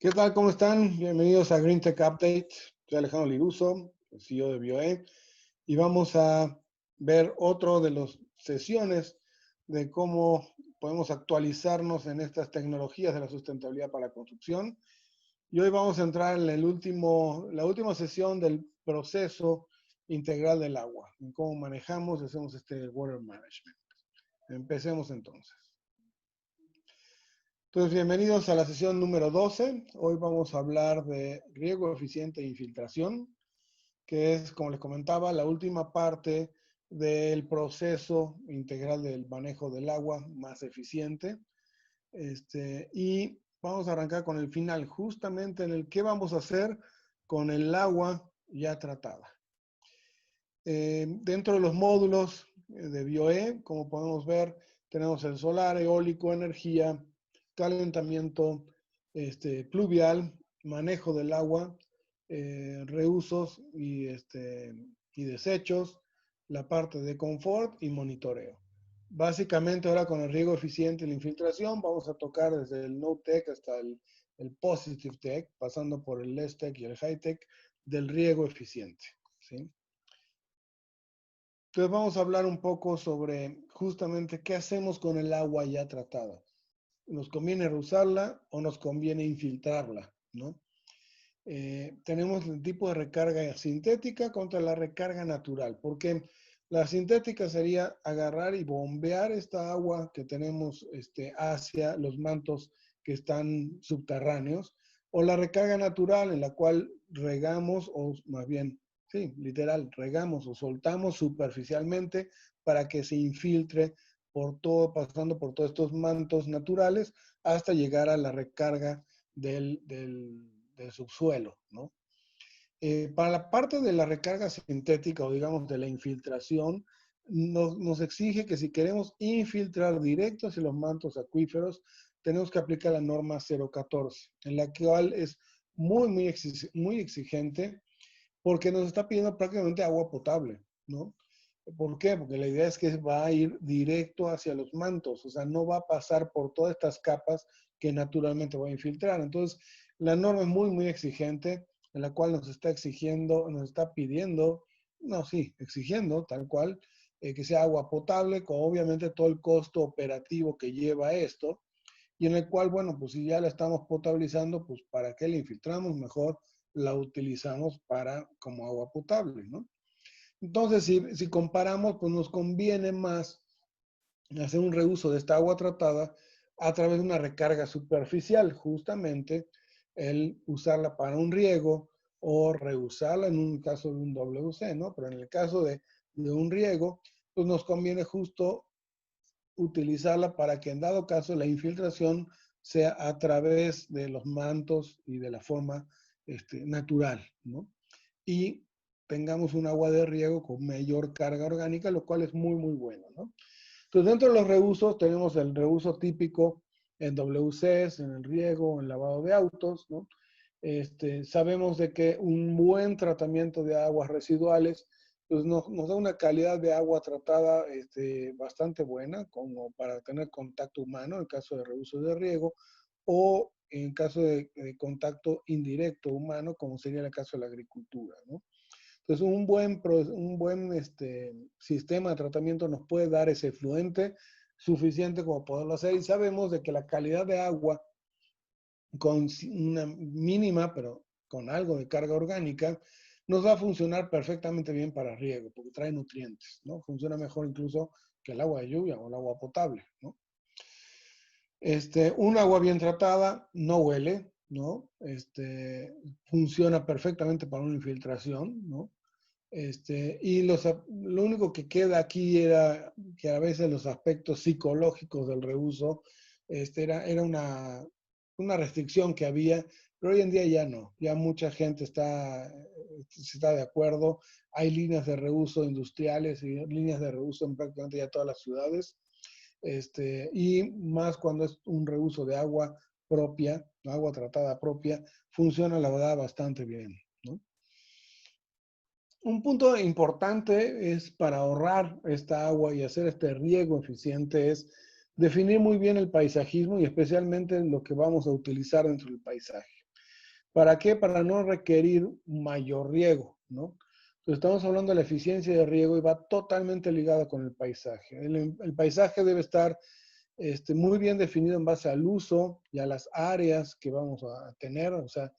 ¿Qué tal? ¿Cómo están? Bienvenidos a Green Tech Update. Soy Alejandro Liruso, el CEO de BioE, y vamos a ver otro de las sesiones de cómo podemos actualizarnos en estas tecnologías de la sustentabilidad para la construcción. Y hoy vamos a entrar en la última sesión del proceso integral del agua, en cómo manejamos y hacemos este water management. Empecemos entonces. Entonces, bienvenidos a la sesión número 12. Hoy vamos a hablar de riego eficiente e infiltración, que es, como les comentaba, la última parte del proceso integral del manejo del agua más eficiente. Y vamos a arrancar con el final, justamente en el qué vamos a hacer con el agua ya tratada. Dentro de los módulos de BioE, como podemos ver, tenemos el solar, eólico, energía, calentamiento pluvial, manejo del agua, reusos y desechos, la parte de confort y monitoreo. Básicamente ahora con el riego eficiente y la infiltración vamos a tocar desde el No Tech hasta el Positive Tech, pasando por el Less Tech y el High Tech del riego eficiente, ¿sí? Entonces vamos a hablar un poco sobre justamente qué hacemos con el agua ya tratada. ¿Nos conviene reusarla o nos conviene infiltrarla, ¿no? Tenemos el tipo de recarga sintética contra la recarga natural, porque la sintética sería agarrar y bombear esta agua que tenemos hacia los mantos que están subterráneos, o la recarga natural en la cual regamos, o más bien, sí, literal, regamos o soltamos superficialmente para que se infiltre por todo, pasando por todos estos mantos naturales hasta llegar a la recarga del subsuelo, ¿no? Para la parte de la recarga sintética o digamos de la infiltración, nos exige que si queremos infiltrar directo hacia los mantos acuíferos, tenemos que aplicar la norma 014, en la cual es muy exigente porque nos está pidiendo prácticamente agua potable, ¿no? ¿Por qué? Porque la idea es que va a ir directo hacia los mantos, o sea, no va a pasar por todas estas capas que naturalmente va a infiltrar. Entonces, la norma es muy exigente, en la cual nos está exigiendo, nos está pidiendo, no, sí, exigiendo tal cual, que sea agua potable, con obviamente todo el costo operativo que lleva esto, y en el cual, bueno, pues si ya la estamos potabilizando, pues ¿para qué la infiltramos? Mejor la utilizamos como agua potable, ¿no? Entonces, si comparamos, pues nos conviene más hacer un reuso de esta agua tratada a través de una recarga superficial, justamente el usarla para un riego o reusarla en un caso de un WC, ¿no? Pero en el caso de un riego, pues nos conviene justo utilizarla para que en dado caso la infiltración sea a través de los mantos y de la forma natural, ¿no? Y tengamos un agua de riego con mayor carga orgánica, lo cual es muy bueno, ¿no? Entonces, dentro de los reusos tenemos el reuso típico en WCs, en el riego, en lavado de autos, ¿no? Sabemos de que un buen tratamiento de aguas residuales pues nos da una calidad de agua tratada bastante buena, como para tener contacto humano en caso de reuso de riego, o en caso de contacto indirecto humano, como sería el caso de la agricultura, ¿no? Entonces, un buen sistema de tratamiento nos puede dar ese efluente suficiente como poderlo hacer, y sabemos de que la calidad de agua con una mínima, pero con algo de carga orgánica, nos va a funcionar perfectamente bien para riego, porque trae nutrientes, ¿no? Funciona mejor incluso que el agua de lluvia o el agua potable, ¿no? Un agua bien tratada no huele, ¿no? Funciona perfectamente para una infiltración, ¿no? Lo único que queda aquí era que a veces los aspectos psicológicos del reuso era una restricción que había, pero hoy en día ya no. Ya mucha gente está de acuerdo. Hay líneas de reuso industriales y líneas de reuso en prácticamente ya todas las ciudades. Y más cuando es un reuso de agua propia, agua tratada propia, funciona la verdad bastante bien, ¿no? Un punto importante es para ahorrar esta agua y hacer este riego eficiente es definir muy bien el paisajismo y especialmente lo que vamos a utilizar dentro del paisaje. ¿Para qué? Para no requerir mayor riego, ¿no? Entonces estamos hablando de la eficiencia de riego y va totalmente ligada con el paisaje. El paisaje debe estar muy bien definido en base al uso y a las áreas que vamos a tener, o sea,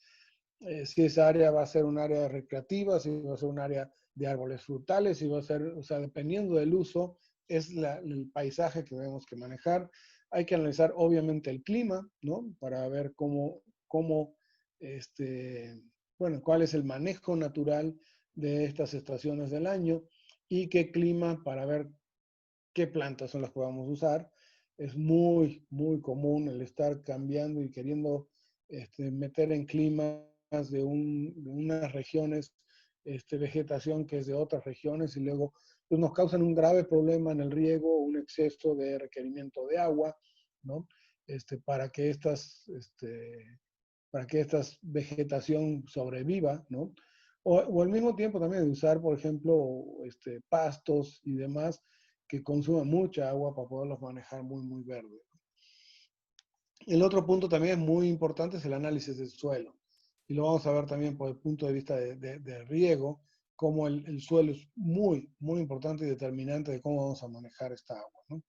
si esa área va a ser un área recreativa, si va a ser un área de árboles frutales, si va a ser, o sea, dependiendo del uso, es el paisaje que tenemos que manejar. Hay que analizar obviamente el clima, ¿no? Para ver cómo bueno, cuál es el manejo natural de estas estaciones del año y qué clima para ver qué plantas son las que vamos a usar. Es muy común el estar cambiando y queriendo meter en climas de unas regiones vegetación que es de otras regiones y luego pues, nos causan un grave problema en el riego, un exceso de requerimiento de agua, ¿no? Para que esta vegetación sobreviva, ¿no? O al mismo tiempo también de usar, por ejemplo, pastos y demás que consumen mucha agua para poderlos manejar muy verde. El otro punto también es muy importante es el análisis del suelo. Y lo vamos a ver también por el punto de vista de riego, cómo el suelo es muy importante y determinante de cómo vamos a manejar esta agua, ¿no?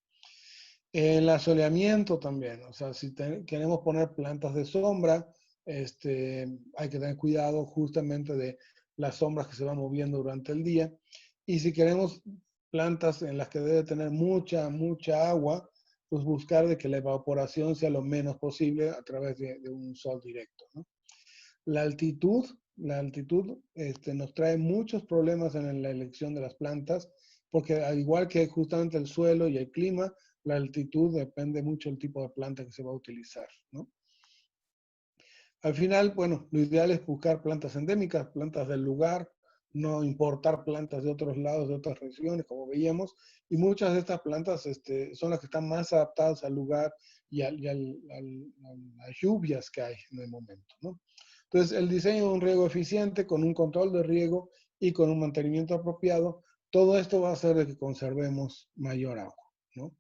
El asoleamiento también, o sea, si queremos poner plantas de sombra, hay que tener cuidado justamente de las sombras que se van moviendo durante el día. Y si queremos plantas en las que debe tener mucha agua, pues buscar de que la evaporación sea lo menos posible a través de un sol directo, ¿no? La altitud, nos trae muchos problemas en la elección de las plantas, porque al igual que justamente el suelo y el clima, la altitud depende mucho del tipo de planta que se va a utilizar, ¿no? Al final, bueno, lo ideal es buscar plantas endémicas, plantas del lugar, no importar plantas de otros lados, de otras regiones, como veíamos, y muchas de estas plantas son las que están más adaptadas al lugar y a las lluvias que hay en el momento, ¿no? Entonces, el diseño de un riego eficiente, con un control de riego y con un mantenimiento apropiado, todo esto va a hacer de que conservemos mayor agua, ¿no?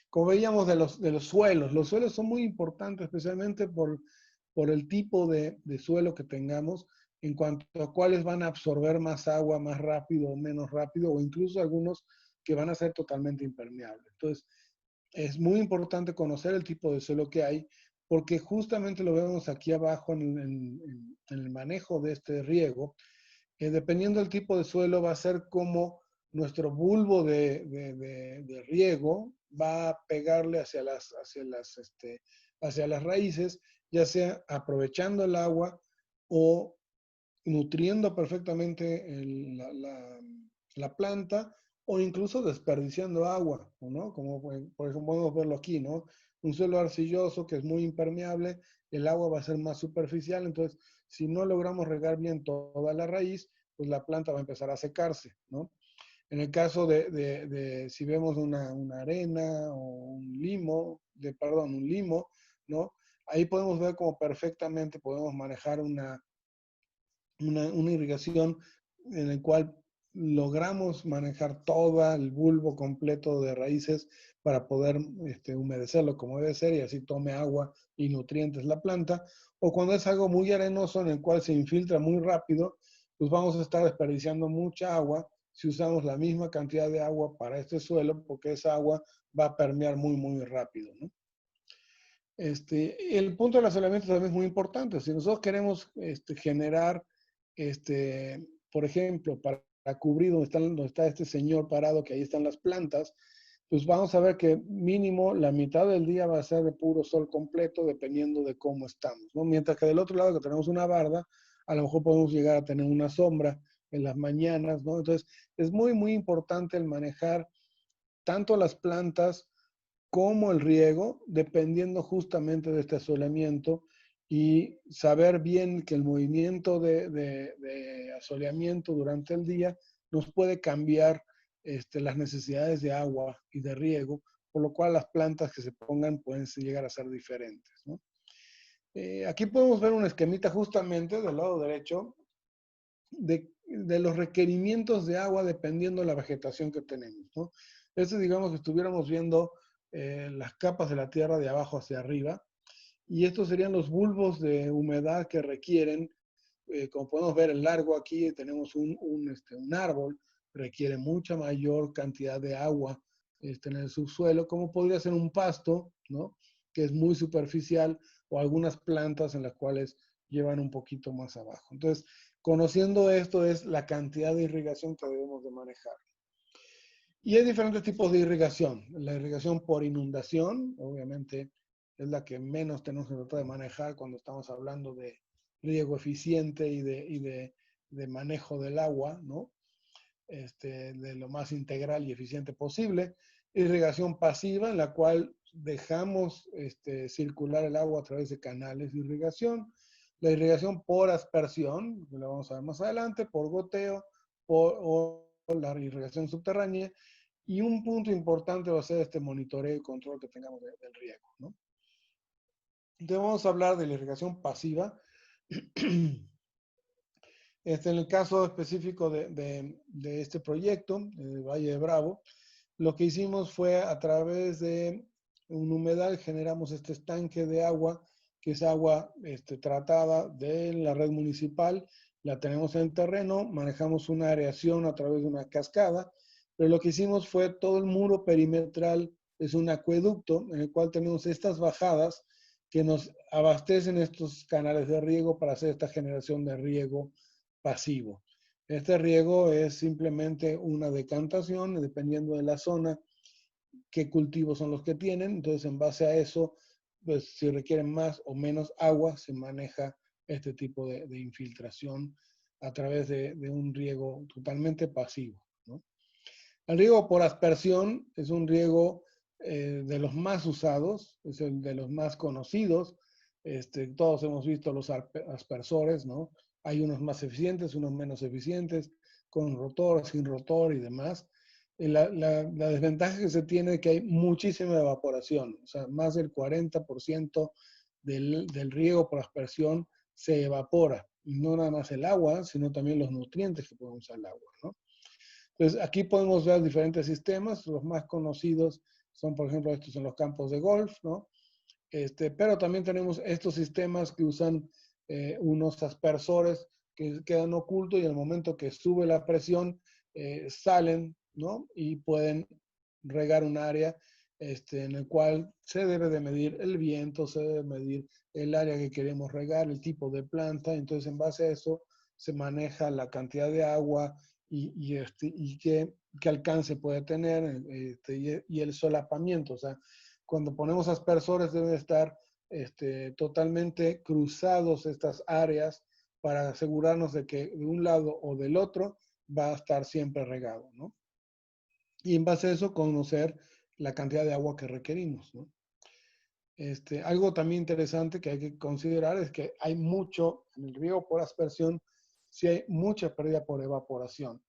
Como veíamos de los suelos son muy importantes, especialmente por el tipo de suelo que tengamos, en cuanto a cuáles van a absorber más agua más rápido o menos rápido, o incluso algunos que van a ser totalmente impermeables. Entonces, es muy importante conocer el tipo de suelo que hay, porque justamente lo vemos aquí abajo en el manejo de este riego, dependiendo del tipo de suelo va a ser como nuestro bulbo de riego va a pegarle hacia las raíces, ya sea aprovechando el agua o nutriendo perfectamente la planta o incluso desperdiciando agua, ¿no? Como por ejemplo podemos verlo aquí, ¿no? Un suelo arcilloso que es muy impermeable, el agua va a ser más superficial, entonces si no logramos regar bien toda la raíz, pues la planta va a empezar a secarse, ¿no? En el caso de si vemos una arena o un limo, ¿no? Ahí podemos ver cómo perfectamente podemos manejar una irrigación en el cual logramos manejar todo el bulbo completo de raíces para poder humedecerlo como debe ser y así tome agua y nutrientes la planta. O cuando es algo muy arenoso en el cual se infiltra muy rápido, pues vamos a estar desperdiciando mucha agua si usamos la misma cantidad de agua para este suelo, porque esa agua va a permear muy rápido, ¿no? El punto del asolamiento también es muy importante. Si nosotros queremos generar, por ejemplo, para cubrir donde está este señor parado, que ahí están las plantas, pues vamos a ver que mínimo la mitad del día va a ser de puro sol completo, dependiendo de cómo estamos, ¿no? Mientras que del otro lado, que tenemos una barda, a lo mejor podemos llegar a tener una sombra en las mañanas, ¿no? Entonces, es muy importante el manejar tanto las plantas como el riego, dependiendo justamente de este asoleamiento y saber bien que el movimiento de asoleamiento durante el día nos puede cambiar las necesidades de agua y de riego, por lo cual las plantas que se pongan pueden llegar a ser diferentes, ¿no? Aquí podemos ver un esquemita justamente del lado derecho de los requerimientos de agua dependiendo de la vegetación que tenemos, ¿no? Digamos que estuviéramos viendo las capas de la tierra de abajo hacia arriba Y estos serían los bulbos de humedad que requieren, como podemos ver, el largo aquí tenemos un árbol, requiere mucha mayor cantidad de agua en el subsuelo, como podría ser un pasto, ¿no? Que es muy superficial, o algunas plantas en las cuales llevan un poquito más abajo. Entonces, conociendo esto es la cantidad de irrigación que debemos de manejar. Y hay diferentes tipos de irrigación. La irrigación por inundación, obviamente, es la que menos tenemos que tratar de manejar cuando estamos hablando de riego eficiente de manejo del agua, ¿no? De lo más integral y eficiente posible. Irrigación pasiva, en la cual dejamos circular el agua a través de canales de irrigación. La irrigación por aspersión, que lo vamos a ver más adelante, por goteo, o la irrigación subterránea. Y un punto importante va a ser este monitoreo y control que tengamos del riego, ¿no? Entonces vamos a hablar de la irrigación pasiva. En el caso específico de este proyecto, el Valle de Bravo, lo que hicimos fue a través de un humedal, generamos este estanque de agua, que es agua tratada de la red municipal, la tenemos en el terreno, manejamos una aireación a través de una cascada, pero lo que hicimos fue todo el muro perimetral, es un acueducto en el cual tenemos estas bajadas que nos abastecen estos canales de riego para hacer esta generación de riego pasivo. Este riego es simplemente una decantación, dependiendo de la zona, qué cultivos son los que tienen. Entonces, en base a eso, pues si requieren más o menos agua, se maneja este tipo de infiltración a través de un riego totalmente pasivo, ¿no? El riego por aspersión es un riego de los más usados, es el de los más conocidos. Todos hemos visto los aspersores, ¿no? Hay unos más eficientes, unos menos eficientes, con rotor, sin rotor y demás. La desventaja que se tiene es que hay muchísima evaporación, o sea, más del 40% del riego por aspersión se evapora. Y no nada más el agua, sino también los nutrientes que puede usar el agua, ¿no? Entonces, aquí podemos ver diferentes sistemas. Los más conocidos son, por ejemplo, estos en los campos de golf, ¿no? Pero también tenemos estos sistemas que usan unos aspersores que quedan ocultos y al momento que sube la presión salen, ¿no? Y pueden regar un área en el cual se debe de medir el viento, se debe medir el área que queremos regar, el tipo de planta. Entonces, en base a eso, se maneja la cantidad de agua y qué alcance puede tener y el solapamiento. O sea, cuando ponemos aspersores deben estar totalmente cruzados estas áreas para asegurarnos de que de un lado o del otro va a estar siempre regado, ¿no? Y en base a eso conocer la cantidad de agua que requerimos, ¿no? Algo también interesante que hay que considerar es que hay mucho, en el riego por aspersión, sí hay mucha pérdida por evaporación.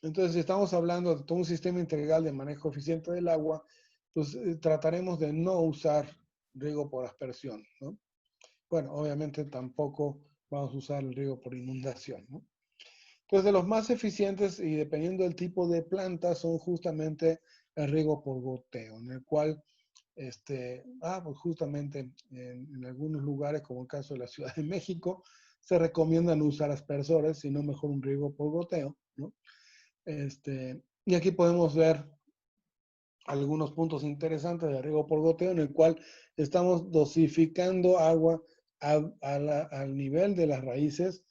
Entonces, si estamos hablando de todo un sistema integral de manejo eficiente del agua, pues trataremos de no usar riego por aspersión, ¿no? Bueno, obviamente tampoco vamos a usar el riego por inundación, ¿no? Entonces, de los más eficientes y dependiendo del tipo de planta son justamente el riego por goteo, en el cual, pues justamente en algunos lugares, como el caso de la Ciudad de México, se recomiendan usar aspersores, sino mejor un riego por goteo, ¿no? Y aquí podemos ver algunos puntos interesantes de riego por goteo en el cual estamos dosificando agua al nivel de las raíces.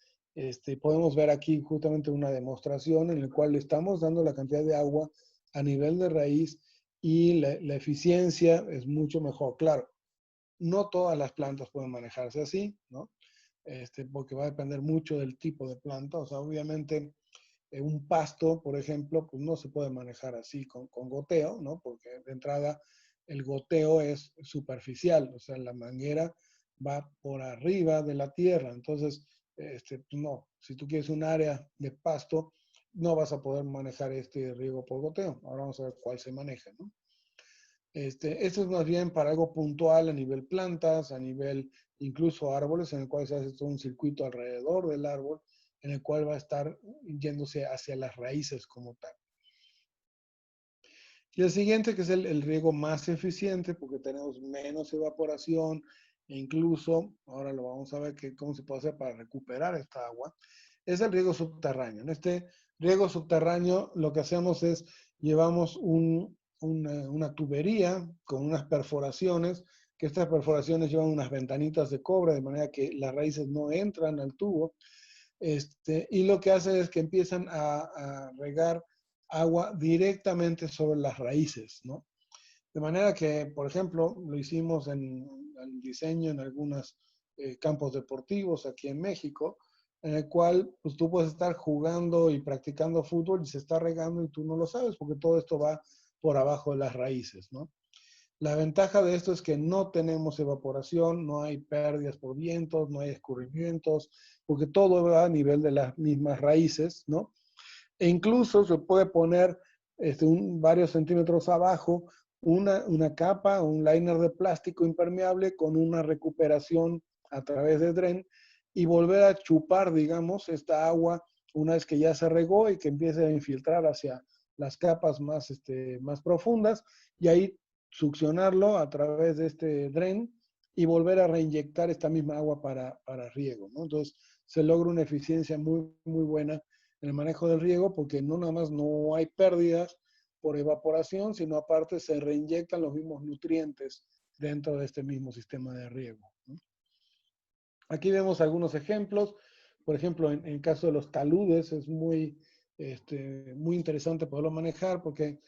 Podemos ver aquí justamente una demostración en la cual le estamos dando la cantidad de agua a nivel de raíz y la eficiencia es mucho mejor. Claro, no todas las plantas pueden manejarse así, ¿no? Porque va a depender mucho del tipo de planta. O sea, obviamente un pasto, por ejemplo, pues no se puede manejar así con goteo, ¿no? Porque de entrada el goteo es superficial, o sea, la manguera va por arriba de la tierra. Entonces, pues no, si tú quieres un área de pasto, no vas a poder manejar este riego por goteo. Ahora vamos a ver cuál se maneja, ¿no? Esto es más bien para algo puntual a nivel plantas, a nivel incluso árboles, en el cual se hace todo un circuito alrededor del árbol, en el cual va a estar yéndose hacia las raíces como tal. Y el siguiente, que es el riego más eficiente, porque tenemos menos evaporación e incluso, ahora lo vamos a ver cómo se puede hacer para recuperar esta agua, es el riego subterráneo. En este riego subterráneo lo que hacemos es llevamos una tubería con unas perforaciones, que estas perforaciones llevan unas ventanitas de cobre, de manera que las raíces no entran al tubo, y lo que hace es que empiezan a regar agua directamente sobre las raíces, ¿no? De manera que, por ejemplo, lo hicimos en el diseño en algunos campos deportivos aquí en México, en el cual pues, tú puedes estar jugando y practicando fútbol y se está regando y tú no lo sabes porque todo esto va por abajo de las raíces, ¿no? La ventaja de esto es que no tenemos evaporación, no hay pérdidas por vientos, no hay escurrimientos, porque todo va a nivel de las mismas raíces, ¿no? E incluso se puede poner varios centímetros abajo una capa, un liner de plástico impermeable con una recuperación a través de dren y volver a chupar, digamos, esta agua una vez que ya se regó y que empiece a infiltrar hacia las capas más profundas y ahí succionarlo a través de este dren y volver a reinyectar esta misma agua para riego, ¿no? Entonces se logra una eficiencia muy, muy buena en el manejo del riego porque no nada más no hay pérdidas por evaporación, sino aparte se reinyectan los mismos nutrientes dentro de este mismo sistema de riego, ¿no? Aquí vemos algunos ejemplos. Por ejemplo, en el caso de los taludes es muy interesante poderlo manejar porque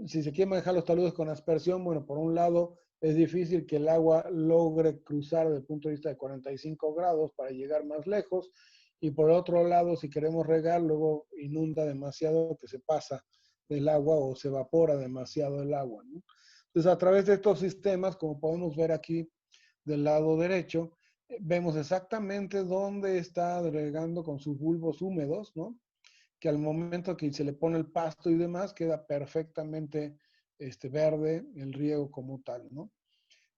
si se quiere manejar los taludes con aspersión, bueno, por un lado es difícil que el agua logre cruzar desde el punto de vista de 45 grados para llegar más lejos y por otro lado, si queremos regar, luego inunda demasiado que se pasa del agua o se evapora demasiado el agua, ¿no? Entonces, a través de estos sistemas, como podemos ver aquí del lado derecho, vemos exactamente dónde está regando con sus bulbos húmedos, ¿no? Que al momento que se le pone el pasto y demás, queda perfectamente verde el riego como tal, ¿no?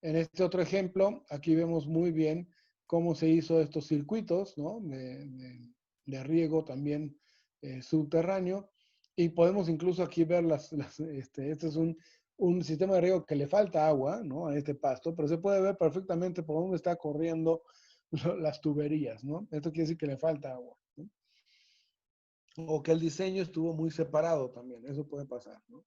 En este otro ejemplo, aquí vemos muy bien cómo se hizo estos circuitos, ¿no? De riego también subterráneo. Y podemos incluso aquí ver este es un sistema de riego que le falta agua, ¿no? A este pasto, pero se puede ver perfectamente por dónde está corriendo las tuberías, ¿no? Esto quiere decir que le falta agua, ¿no? O que el diseño estuvo muy separado también, eso puede pasar, ¿no?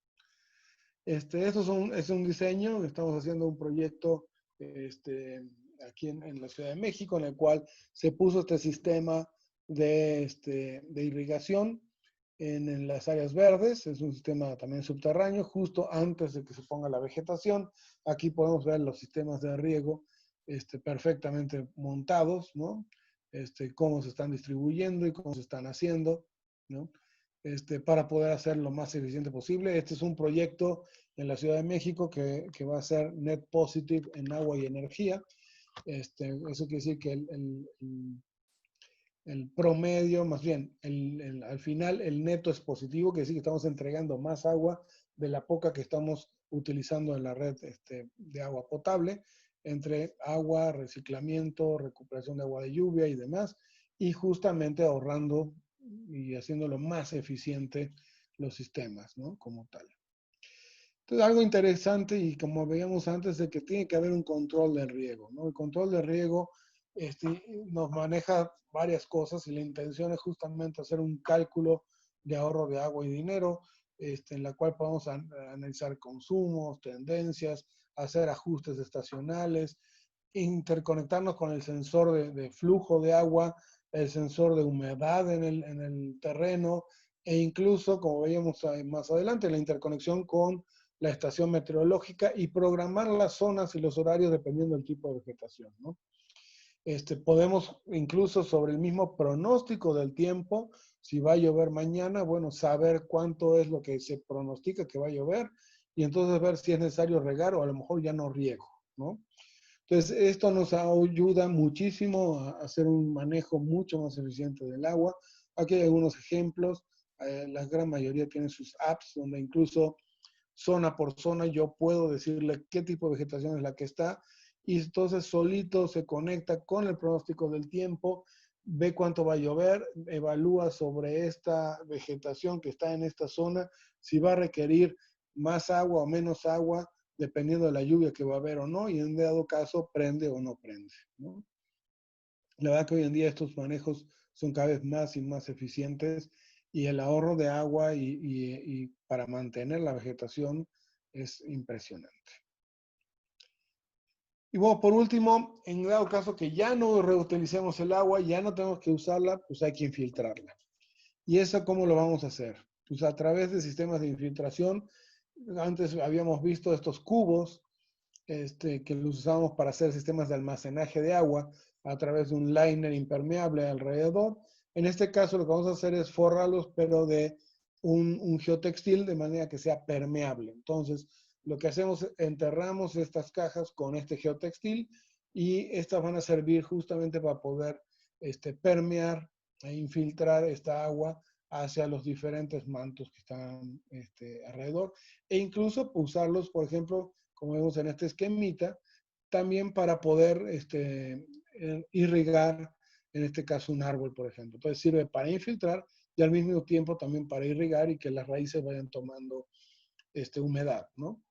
Esto es un diseño, estamos haciendo un proyecto este, aquí en la Ciudad de México, en el cual se puso este sistema de irrigación en las áreas verdes. Es un sistema también subterráneo, justo antes de que se ponga la vegetación. Aquí podemos ver los sistemas de riego perfectamente montados, ¿no? Cómo se están distribuyendo y cómo se están haciendo, ¿no? Para poder hacer lo más eficiente posible. Este es un proyecto en la Ciudad de México que va a ser net positive en agua y energía. Eso quiere decir que el promedio, más bien, al final el neto es positivo, quiere decir que estamos entregando más agua de la poca que estamos utilizando en la red de agua potable, entre agua, reciclamiento, recuperación de agua de lluvia y demás, y justamente ahorrando y haciéndolo más eficiente los sistemas, ¿no? Como tal. Entonces, algo interesante y como veíamos antes, de que tiene que haber un control del riego, ¿no? El control del riego nos maneja varias cosas y la intención es justamente hacer un cálculo de ahorro de agua y dinero, en la cual podemos analizar consumos, tendencias, hacer ajustes estacionales, interconectarnos con el sensor de flujo de agua, el sensor de humedad en el terreno e incluso, como veíamos más adelante, la interconexión con la estación meteorológica y programar las zonas y los horarios dependiendo del tipo de vegetación, ¿no? Podemos incluso sobre el mismo pronóstico del tiempo, si va a llover mañana, bueno, saber cuánto es lo que se pronostica que va a llover y entonces ver si es necesario regar o a lo mejor ya no riego, ¿no? Entonces, esto nos ayuda muchísimo a hacer un manejo mucho más eficiente del agua. Aquí hay algunos ejemplos. La gran mayoría tienen sus apps donde incluso zona por zona yo puedo decirle qué tipo de vegetación es la que está y entonces solito se conecta con el pronóstico del tiempo, ve cuánto va a llover, evalúa sobre esta vegetación que está en esta zona, si va a requerir más agua o menos agua dependiendo de la lluvia que va a haber o no, y en dado caso prende o no prende, ¿no? La verdad que hoy en día estos manejos son cada vez más y más eficientes y el ahorro de agua y para mantener la vegetación es impresionante. Y bueno, por último, en dado caso que ya no reutilicemos el agua, ya no tenemos que usarla, pues hay que infiltrarla. ¿Y eso cómo lo vamos a hacer? Pues a través de sistemas de infiltración. Antes habíamos visto estos cubos que los usábamos para hacer sistemas de almacenaje de agua a través de un liner impermeable alrededor. En este caso lo que vamos a hacer es forrarlos, pero de un geotextil de manera que sea permeable. Entonces, lo que hacemos es enterramos estas cajas con este geotextil y estas van a servir justamente para poder permear e infiltrar esta agua hacia los diferentes mantos que están alrededor e incluso usarlos, por ejemplo, como vemos en este esquemita, también para poder irrigar, en este caso, un árbol, por ejemplo. Entonces sirve para infiltrar y al mismo tiempo también para irrigar y que las raíces vayan tomando humedad, ¿no?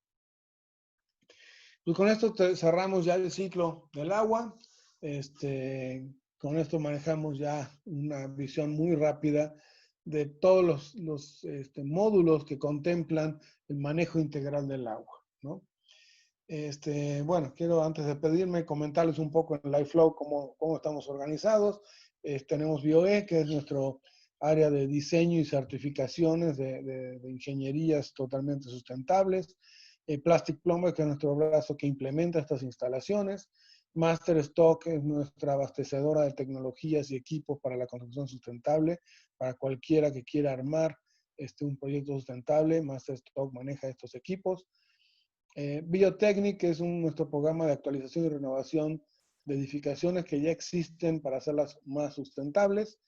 Pues con esto cerramos ya el ciclo del agua. Con esto manejamos ya una visión muy rápida de todos los módulos que contemplan el manejo integral del agua, ¿no? Bueno, quiero antes de pedirme comentarles un poco en LifeFlow cómo estamos organizados. Tenemos BioE, que es nuestro área de diseño y certificaciones de ingenierías totalmente sustentables. Plastic Plumber, que es nuestro brazo que implementa estas instalaciones. Master Stock es nuestra abastecedora de tecnologías y equipos para la construcción sustentable, para cualquiera que quiera armar un proyecto sustentable. Master Stock maneja estos equipos. Biotechnic, que es nuestro programa de actualización y renovación de edificaciones que ya existen para hacerlas más sustentables.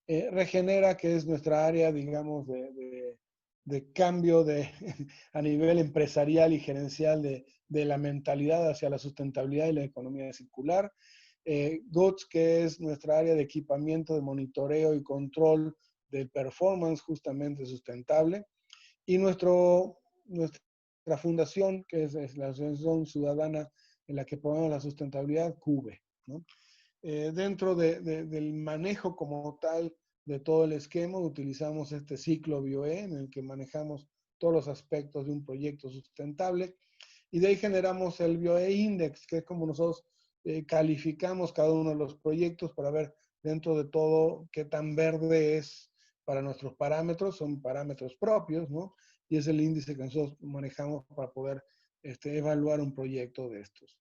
Regenera, que es nuestra área, digamos, de cambio a nivel empresarial y gerencial de la mentalidad hacia la sustentabilidad y la economía circular. GOTS, que es nuestra área de equipamiento, de monitoreo y control de performance justamente sustentable. Y nuestra fundación, que es la Asociación Ciudadana en la que promovemos la sustentabilidad, CUBE, ¿no? Dentro del manejo como tal de todo el esquema, utilizamos este ciclo BioE en el que manejamos todos los aspectos de un proyecto sustentable y de ahí generamos el BioE Index, que es como nosotros calificamos cada uno de los proyectos para ver dentro de todo qué tan verde es para nuestros parámetros, son parámetros propios, ¿no? Y es el índice que nosotros manejamos para poder evaluar un proyecto de estos.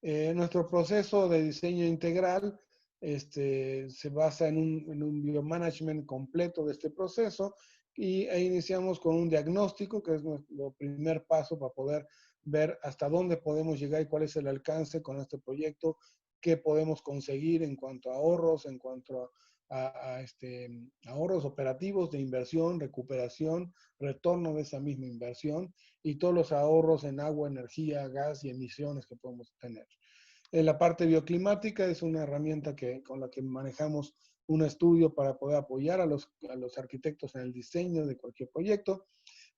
Nuestro proceso de diseño integral se basa en un biomanagement completo de este proceso e iniciamos con un diagnóstico, que es nuestro primer paso para poder ver hasta dónde podemos llegar y cuál es el alcance con este proyecto, qué podemos conseguir en cuanto a ahorros, en cuanto a ahorros operativos de inversión, recuperación, retorno de esa misma inversión y todos los ahorros en agua, energía, gas y emisiones que podemos tener. En la parte bioclimática es una herramienta con la que manejamos un estudio para poder apoyar a los arquitectos en el diseño de cualquier proyecto.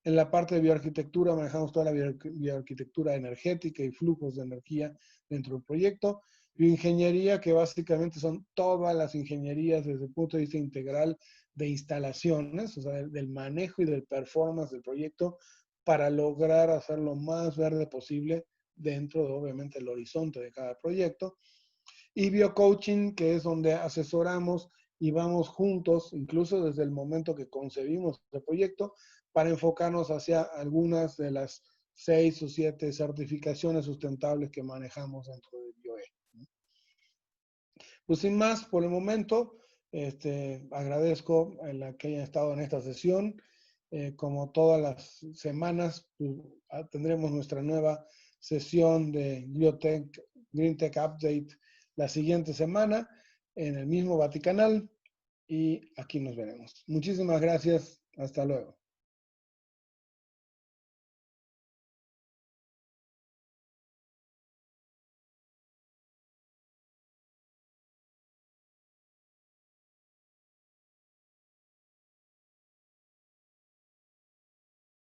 En la parte de bioarquitectura manejamos toda la bioarquitectura energética y flujos de energía dentro del proyecto. Bioingeniería, que básicamente son todas las ingenierías desde el punto de vista integral de instalaciones, o sea, del manejo y del performance del proyecto para lograr hacer lo más verde posible dentro de, obviamente, el horizonte de cada proyecto. Y biocoaching, que es donde asesoramos y vamos juntos, incluso desde el momento que concebimos el proyecto, para enfocarnos hacia algunas de las 6 o 7 certificaciones sustentables que manejamos dentro de BioE. Pues sin más, por el momento, agradezco a que hayan estado en esta sesión. Como todas las semanas, pues, tendremos nuestra nueva sesión de Green Tech Update la siguiente semana en el mismo Vaticanal y aquí nos veremos. Muchísimas gracias. Hasta luego.